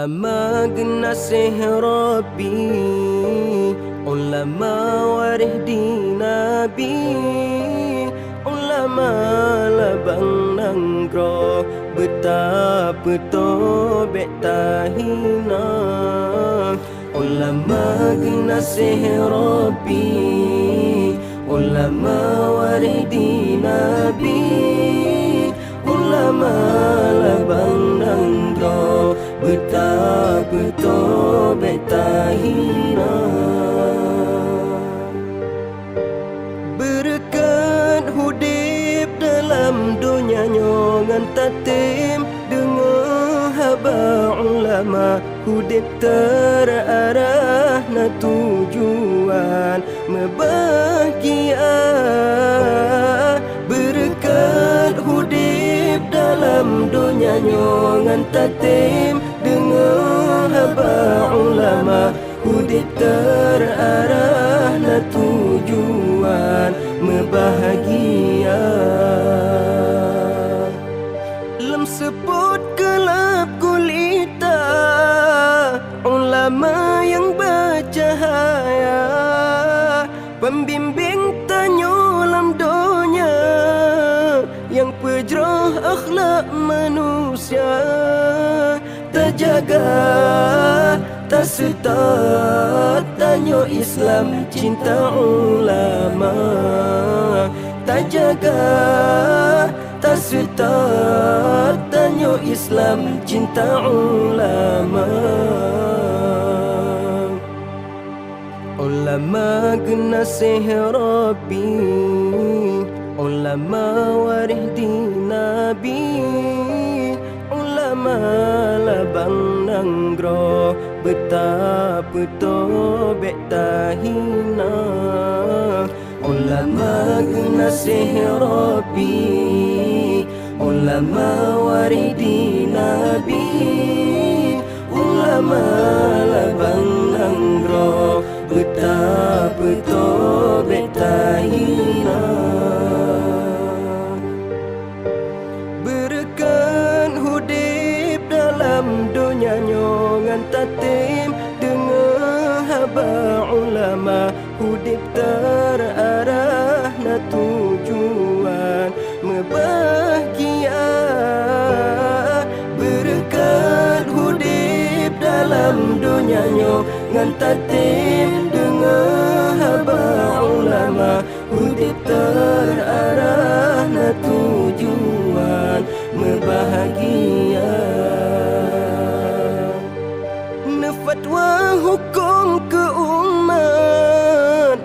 Ulama genasih Rabbi, ulama warih di Nabi, ulama labang nanggro betapa tobek tahina. Ulama genasih Rabbi, ulama warih di Nabi, ulama labang nanggro betapa tobek tahina. Berkat hudip dalam dunia ngan tatim, dengar haba ulama hudip terarah na tujuan membahagia. Berkat hudip dalam dunia ngan tatim, dengar haba ulama hudip terarah na tujuan membahagia. Lem seput kelap gulita, ulama yang bercahaya, pembimbing tanyolam dunia, yang pejroh akhlak manusia. Terjaga tak setat tanyo Islam cinta ulama. Terjaga tak setat tanyo Islam cinta ulama. Ulama genasih Rabbi, ulama warih di Nabi, ulama labang nanggro betapa tobek tahina. Ulama genasih Rabbi, ulama warih di Nabi, ulama labang nanggro betapa tobek tahina. Berkat hudip dalam dunia ngan tatim, dengar haba ulama hudip terarah na tujuan membahagia. Berkat hudip dalam dunia ngan tatim, dengar haba ulama hudip terarah na tujuan membahagia. Fatwa hukum ke umat,